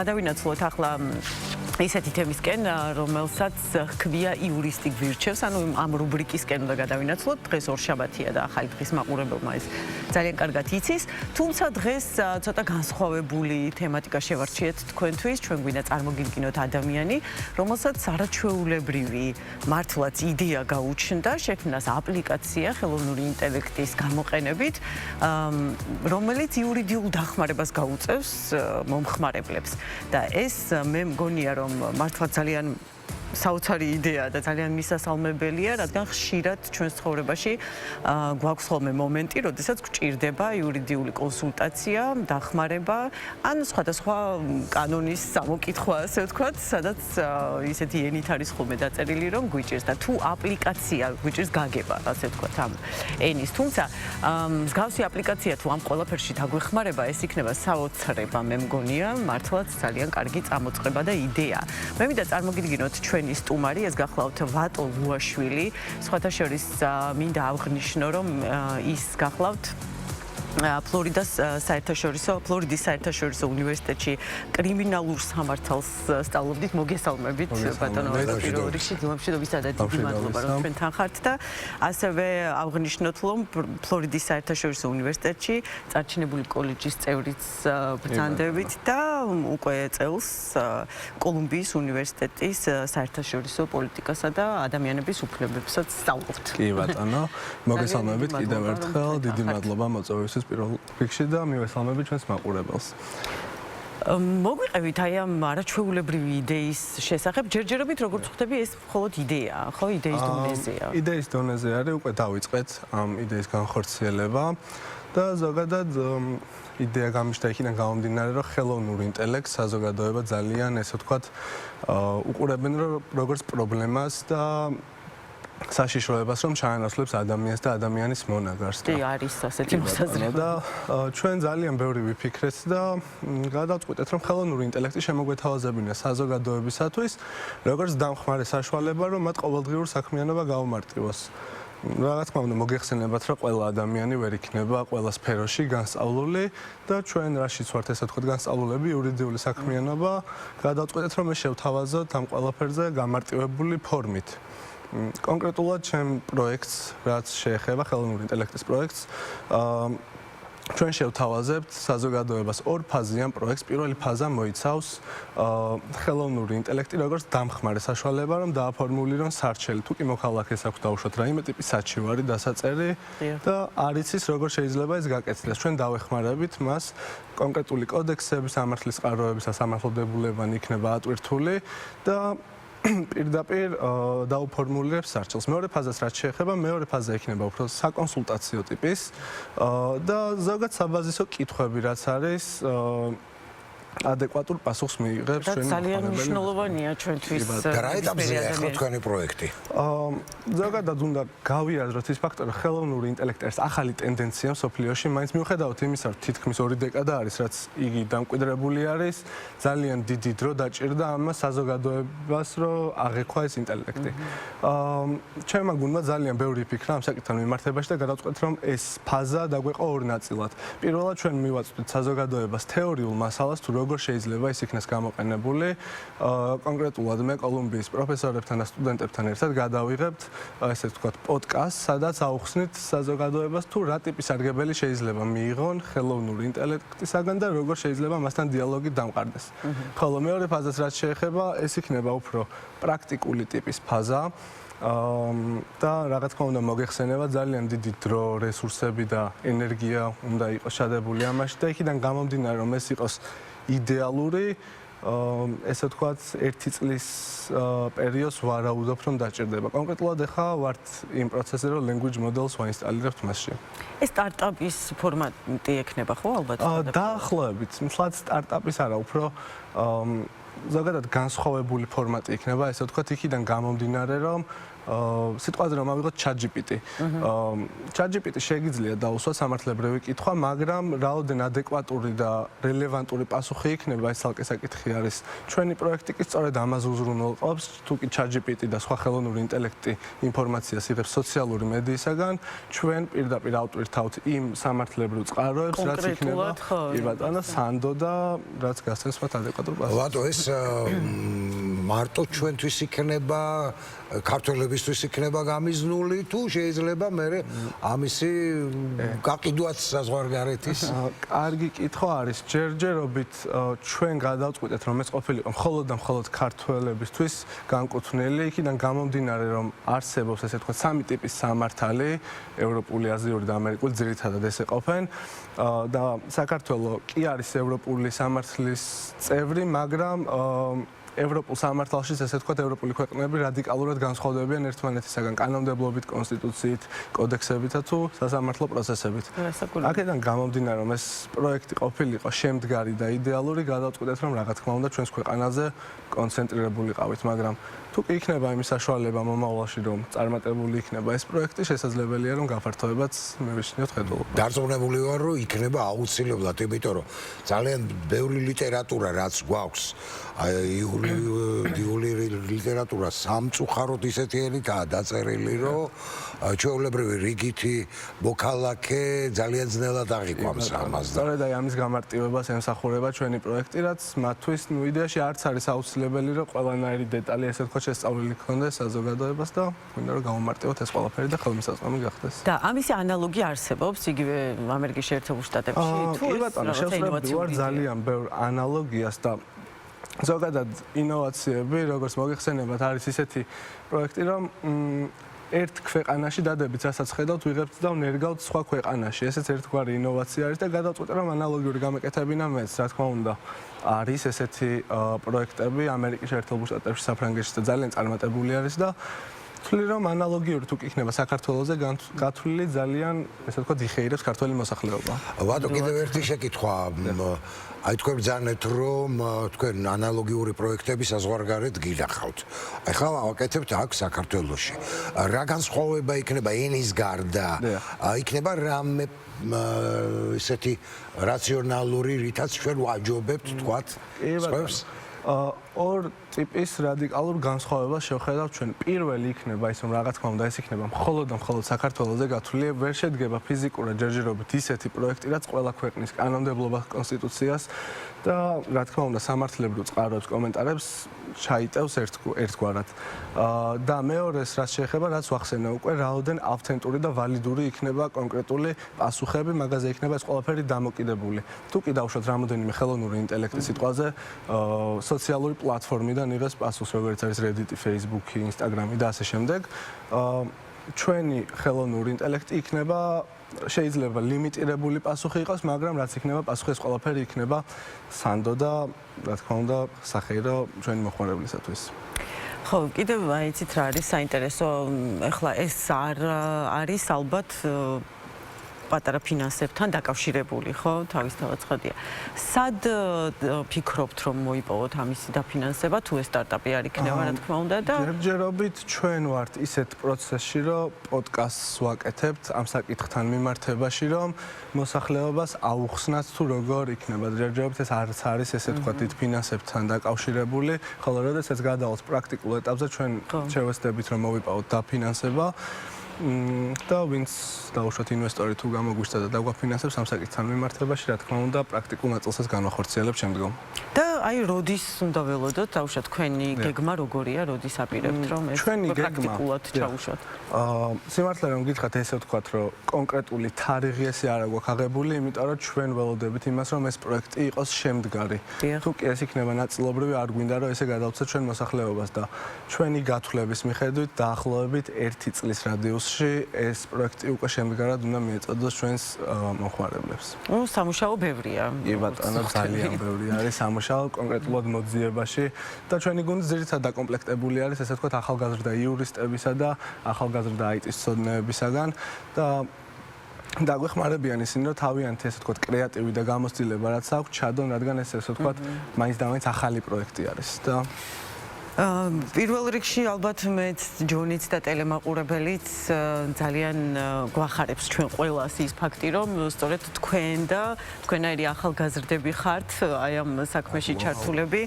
გადავინაცვლოთ ახლა ისეთი თემისკენ, რომელსაც ჰქვია იურისტი გვირჩევს, ანუ ამ რუბრიკისკენ უნდა გადავინაცვლოთ. დღეს ორშაბათია და ახალი დღის მაყურებელმა ეს ძალიან კარგად იცის. თუმცა დღეს ცოტა განსხვავებული თემატიკა შევარჩიეთ თქვენთვის. ჩვენ გვინდა წარმოგიდგინოთ ადამიანი, რომელსაც არაჩვეულებრივი მართლაც იდეა გაუჩნდა, შექმნას აპლიკაცია ხელოვნური ინტელექტის გამოყენებით, რომელიც იურიდიულ დახმარებას გაუწევს მომხმარებლებს. და ეს მე მგონია, რომ მართლა ძალიან საოცარი იდეაა და ძალიან მისასალმებელია, რადგან ხშირად ჩვენს ცხოვრებაში გვაქვს ხოლმე მომენტი, როდესაც გვჭირდება იურიდიული კონსულტაცია, დახმარება, ან სხვადასხვა კანონის სამოკითხვა, ასე ვთქვათ, სადაც ისეთი ენით არის ხოლმე დაწერილი, რომ გვიჭირს და თუ აპლიკაცია გვიჭირს გაგება, ასე ვთქვათ, ამ ენის. თუმცა მსგავსი აპლიკაცია თუ ამ ყველაფერში დაგვეხმარება, ეს იქნება საოცრება, მე მგონია, მართლაც ძალიან კარგი წამოწყება და იდეა. მე მინდა წარმოგიდგინოთ ჩვენი სტუმარი, ეს გახლავთ ვატო ლუაშვილი. სხვათა შორის მინდა აღვნიშნო, რომ ის გახლავთ ფლორიდის საერთაშორისო უნივერსიტეტში კრიმინალურ სამართალს სწავლობდით. მოგესალმებით, ბატონო ვატო, პირველ რიგში დილამშვიდობისა და დიდი მადლობა, რომ ჩვენთან ხართ და ასევე აღვნიშნოთ, რომ ფლორიდის საერთაშორისო უნივერსიტეტში წარჩინებული კოლეჯის წევრიც ბრძანდებით და უკვე წელს კოლუმბიის უნივერსიტეტის საერთაშორისო პოლიტიკასა და ადამიანების უფლებებსაც სწავლობთ. კი ბატონო, მოგესალმებით კიდევ ერთხელ, დიდი მადლობა მოწვევისთვის პირველ რიგში და მივესალმებით ჩვენს მაყურებელს. მოგვიყევით აი ამ არაჩვეულებრივი იდეის შესახებ. ჯერჯერობით როგორც ხვდები, ეს მხოლოდ იდეაა, ხო? იდეის დონეზეა. იდეის დონეზე არის, უკვე დავიწყეთ ამ იდეის განხორციელება და ზოგადად იდეა გამიშთა იქიდან გამომდინარე, რომ ხელოვნურ ინტელექტს საზოგადოება ძალიან, ესე ვთქვათ, უყურებენ როგორც პრობლემას და საშიშროებას, რომ ჩაანაცვლებს ადამიანს და ადამიანის მონაგარს. კი, არის ასეთი მოსაზრება. და ჩვენ ძალიან ბევრი ვიფიქრეთ და გადავწყვიტეთ, რომ ხელოვნური ინტელექტი შემოგვეთავაზებინა საზოგადოებისათვის, როგორც დამხმარე საშუალება, რომ მათ ყოველდღიურ საქმიანობა გაუმარტივოს. რა თქმა უნდა, მოგეხსენებათ, რომ ყველა ადამიანი ვერ იქნება ყველა სფეროში განსწავლული და ჩვენ რაშიც ვართ, ესე ვთქვათ, განსწავლულები, იურიდიული საქმიანობა, გადავწყვიტეთ, რომ ეს შევთავაზოთ ამ ყველაფერზე გამარტივებული ფორმით. კონკრეტულად ჩემ პროექტს, რაც შეეხება ხელოვნური ინტელექტის პროექტს, ჩვენ შევთავაზებთ საზოგადოებას ორ ფაზიან პროექტს. პირველი ფაზა მოიცავს ხელოვნური ინტელექტი როგორც დამხმარე საშუალება, რომ დააფორმულირონ სარჩელი. თუ კი მოქალაქეს აქვს დაუშვათ რაიმე ტიპის საჩივარი, დასაწერი და არ იცის როგორ შეიძლება ეს გაკეთდეს. ჩვენ დავეხმარებით მას კონკრეტული კოდექსები, სამართლის წყაროების და სამართლდებულებანი იქნება ატვირთული და პირდაპირ დაუფორმულირებს სარჩელს. მეორე ფაზას რაც შეეხება, მეორე ფაზა იქნება უფრო საკონსულტაციო ტიპის და ზოგადად საბაზისო კითხვები, რაც არის ადეკვატურ პასუხს მიიღებს ჩვენი ძალიან მნიშვნელოვანია ჩვენთვის. და რა ეტაპზეა ახლა თქვენი პროექტი? ზოგადად უნდა გავიაზროთ ის ფაქტორი, რომ ხელოვნური ინტელექტი არის ახალი ტენდენცია მსოფლიოში, მაინც მიუხედავად იმისა, რომ თითქმის 2 დეკადა არის, რაც იგი დამკვიდრებული არის, ძალიან დიდი დრო დაჭირდა ამას საზოგადოებას, რომ აღექვა ეს ინტელექტი. ჩემმა გუნდმა ძალიან ბევრი ფიქრა ამ საკითხთან მიმართებაში და გადავწყვეტ, რომ ეს ფაზა დაგვეყო ორ ნაწილად. პირველად ჩვენ მივაწვდით საზოგადოებას თეორიულ მასალას, თუ როგორ შეიძლება ის იქნას გამოყენებული. კონკრეტულად მე კოლუმბიის პროფესორებთან და სტუდენტებთან ერთად გადავიღებთ, ესე ვთქვათ, პოდკასტს, სადაც აუხსნით საზოგადოებას, თუ რა ტიპის სარგებელი შეიძლება მიიღონ ხელოვნური ინტელექტისაგან და როგორ შეიძლება მასთან დიალოგი დამყარდეს. ხოლო მეორე ფაზას რაც შეეხება, ეს იქნება უფრო პრაქტიკული ტიპის ფაზა. და რა თქმა უნდა მოგეხსენება ძალიან დიდი დრო, რესურსები და ენერგია უნდა იყოს შადებული ამაში და იქიდან გამომდინარე, რომ ეს იყოს იდეალური, ესე ვთქვათ, 1 წლის პერიოდს ვარაუდობ, რომ დაჭირდება. კონკრეტულად ახლა ვართ იმ პროცესზე, რომ language models ვაინსტალირებთ მასში. ეს სტარტაპის ფორმატი ექნება, ხო, ალბათ? დაახლოებით, მსლად სტარტაპის არა, უფრო ზოგადად განსხვავებული ფორმატი იქნება, ესე ვთქვათ, იქიდან გამომდინარე, რომ სიტყვაზე რომ ავიღოთ ChatGPT. ChatGPT შეგიძლია დაუსვათ სამართლებრივი კითხვა, მაგრამ რაოდენ ადეკვატური და რელევანტური პასუხი იქნება, ეს ცალკე საკითხი არის. ჩვენი პროექტი კი სწორედ ამაზე უზრუნველყოფს, თუ კი ChatGPT და სხვა ხელოვნური ინტელექტი ინფორმაციას იღებს სოციალური მედიისაგან, ჩვენ პირდაპირ ავტვირთავთ იმ სამართლებრივ წყაროებს, რაც იქნება კი ბატონო, სანდო და რაც გასცემს მათ ადეკვატურ პასუხს. ბატონო, ეს მარტო ჩვენთვის იქნება ქართველებისთვის იქნება გამიზნული თუ შეიძლება მე ამისი გაყიდვაც საზღვარგარეთის? კარგი კითხვა არის. ჯერჯერობით ჩვენ გადავწყვიტეთ რომ ეს ყოფილიყო მხოლოდ და მხოლოდ ქართველებისთვის განკუთვნილი, იქიდან გამომდინარე რომ არსებობს ესე თქვა სამი ტიპის სამართალი, ევროპული, აზიური და ამერიკული, ძირითადად ესე ყოფენ და საქართველო კი არის ევროპული სამართლის წევრი, მაგრამ ევროპულ სამართალში ესე ვთქვათ, ევროპული ქვეყნები რადიკალურად განსხვავდებიან ერთმანეთისაგან კანონმდებლობით, კონსტიტუციით, კოდექსებითა თუ სასამართლო პროცესებით. აქედან გამომდინარე, რომ ეს პროექტი ყოფილიყო შემდგარი და იდეალური, გადავწყვიტეთ, რომ რა თქმა უნდა ჩვენს ქვეყანაზე კონცენტრირებულიყავით, მაგრამ თუ კი იქნება იმის საშუალება მომავალში, რომ წარმატებული იქნება ეს პროექტი, შესაძლებელია, რომ გაფართოებაც მივიჩნიოთ ხედულობა. დარწმუნებული ვარ, რომ იქნება აუცილებლად, იმიტომ რომ ძალიან ბევრი ლიტერატურა რაც გვაქვს, იული ლიტერატურა სამწუხაროდ ისეთიანითაა დაწერილი, რომ ჩვეულებრივი რიგითი მოქალაქე ძალიან ძნელად აღიქვამს ამას. სწორედ აი ამის გამარტივებას ემსახურება ჩვენი პროექტი, რაც მათთვის იდეაში არც არის აუცილებელი, რომ ყველანაირი დეტალი ესე ვთქვათ შესწავლილი ქონდეს საზოგადოებას და გვინდა რომ გამომარტივოთ ეს ყველაფერი და ხელმისაწვდომი გახდეს. და ამისი ანალოგი არსებობს იგივე ამერიკის შეერთებულ შტატებში თუ კი ბატონო, შევსწრებდი ვარ ძალიან ბევრ ანალოგიას და ზოგადად ინოვაციები, როგორც მოგეხსენებათ, არის ისეთი პროექტი, რომ ერთ ქვეყანაში დადებით, რასაც ხედავთ, ვიღებთ და ვნერგავთ სხვა ქვეყანაში. ესეც ერთგვარი ინოვაცია არის და გადავწყვიტე, რომ ანალოგიური გამეკეთებინა მეც, რა თქმა უნდა, არის ესეთი პროექტები ამერიკის შეერთებულ შტატებში, საფრანგეთში და ძალიან წარმატებული არის და ვთვლი, რომ ანალოგიური თუ კი იქნება საქართველოზე გათვლილი ძალიან, ესე ვთქვათ, იხეირებს ქართველი მოსახლეობა. ბატონო, კიდევ ერთი შეკითხვა. აი თქვენ ბრძანეთ, რომ თქვენ ანალოგიური პროექტები საზღვარგარეთ გინახავთ. ახლა ვაკეთებთ აქ საქართველოში. რა განსხვავება იქნება ენის გარდა? იქნება რამე ისეთი რაციონალური, რითაც ჩვენ ვაჯობებთ, თქვათ, სხვებს? ორ ტიპის რადიკალურ განსხვავებას შევხედავთ ჩვენ. პირველი იქნება ის, რომ რა თქმა უნდა ეს იქნება მხოლოდ და მხოლოდ საქართველოზე გათვლილი, ვერ შედგება ფიზიკურად ჯერჯერობით ისეთი პროექტი, რაც ყველა ქვეყნის კანონმდებლობას, კონსტიტუციას და რა თქმა უნდა სამართლებრივ წყაროებს, კომენტარებს ჩაიტევს ერთგვარად. და მეორეს რაც შეეხება, რაც ვახსენე უკვე, რაოდენ ავთენტური და ვალიდური იქნება კონკრეტული პასუხები, მაგაზე იქნება ეს ყველაფერი დამოკიდებული. თუ კი დავუშვათ რამოდენიმე ხელოვნური ინტელექტის სიტყვაზე, სოციალური პლატფორმიდან იღებს პასუხს, როგორც არის Reddit, Facebook, Instagram და ასე შემდეგ. ჩვენი ხელოვნური ინტელექტი იქნება შეიძლება ლიმიტირებული პასუხი იყოს, მაგრამ რაც იქნება პასუხი, ეს ყველაფერი იქნება სანდო და რა თქმა უნდა სახეირო ჩვენი მოხმარებლისათვის. ხო, კიდევ აიცით რა არის საინტერესო, ეხლა ეს არის ალბათ პატარა ფინანსებთან დაკავშირებული, ხო, თავისთავად ხადია. სად ფიქრობთ, რომ მოიპოვოთ ამისი დაფინანსება, თუ ეს სტარტაპი არ იქნება, რა თქმა უნდა და ჯერჯერობით ჩვენ ვართ ისეთ პროცესში, რომ პოდკასტს ვაკეთებთ ამ საკითხთან მიმართებაში, რომ მოსახლეობას აუხსნათ თუ როგორ იქნება. ჯერჯერობით ეს არც არის ესე თქვა დიდ ფინანსებთან დაკავშირებული, ხოლო როდესაც გადავალთ პრაქტიკულ ეტაპზე, ჩვენ შევეცდებით, რომ მოვიპოვოთ დაფინანსება. და ვინც დაუშვათ ინვესტორი თუ გამოგვიშთა და დაგვაფინანსებს ამ საკითხთან მიმართებაში, რა თქმა უნდა, პრაქტიკულ ნაწილსაც განვახორციელებ შემდგომ. და აი როდის უნდა ველოდოთ, დაუშვათ თქვენი გეგმა როგორია, როდის აპირებთ, რომ ეს პრაქტიკულად ჩაუშვათ? სიმართლე რომ გითხრათ, ესე ვთქვათ, რომ კონკრეტული თარიღი ესე არ აქვს აღებული, იმიტომ რომ ჩვენ ველოდებით იმას, რომ ეს პროექტი იყოს შემდგარი. თუ კი ეს იქნება ნაწილობრივი, არ გვინდა რომ ესე გადავცეთ ჩვენ მოსახლეობას და ჩვენი გათვლების მიხედვით დაახლოებით 1 წლის რადიუსში ეს პროექტი უკვე შემდგარად უნდა მიეწოდოს ჩვენს მომხმარებლებს. სამუშაო ბევრია. კი ბატონო, ძალიან ბევრი არის სამუშაო კონკრეტულად მოძიებაში და ჩვენი გუნდი ძირითადად დაკომპლექტებული არის, ესე ვთქვათ, ახალგაზრდა იურისტებისა და ახალგაზრდა IT-ის მცოდნეებისაგან და დაგვეხმარებიან ისინი, რომ თავიანთი ესე ვთქვათ კრეატივი და გამოცდილება რაც აქვს, ჩადონ, რადგან ეს ესე ვთქვათ, მაინც და მაინც ახალი პროექტი არის და პირველ რიგში ალბათ მეც ჯონიც და ტელემაყურებელიც ძალიან გვახარებს ჩვენ ყველას ის ფაქტი, რომ სწორედ თქვენ და თქვენაირი ახალგაზრდები ხართ აი ამ საქმეში ჩართულები,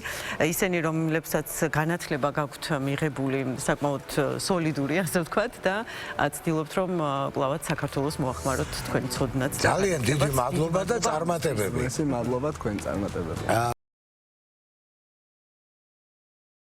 ისინი რომლებსაც განათლება გაქვთ მიღებული საკმაოდ სოლიდური, ასე ვთქვათ და ცდილობთ რომ კლავად საქართველოს მოახმაროთ თქვენი ცოდნაც. ძალიან დიდი მადლობა და წარმატებები. მადლობა თქვენ წარმატებები.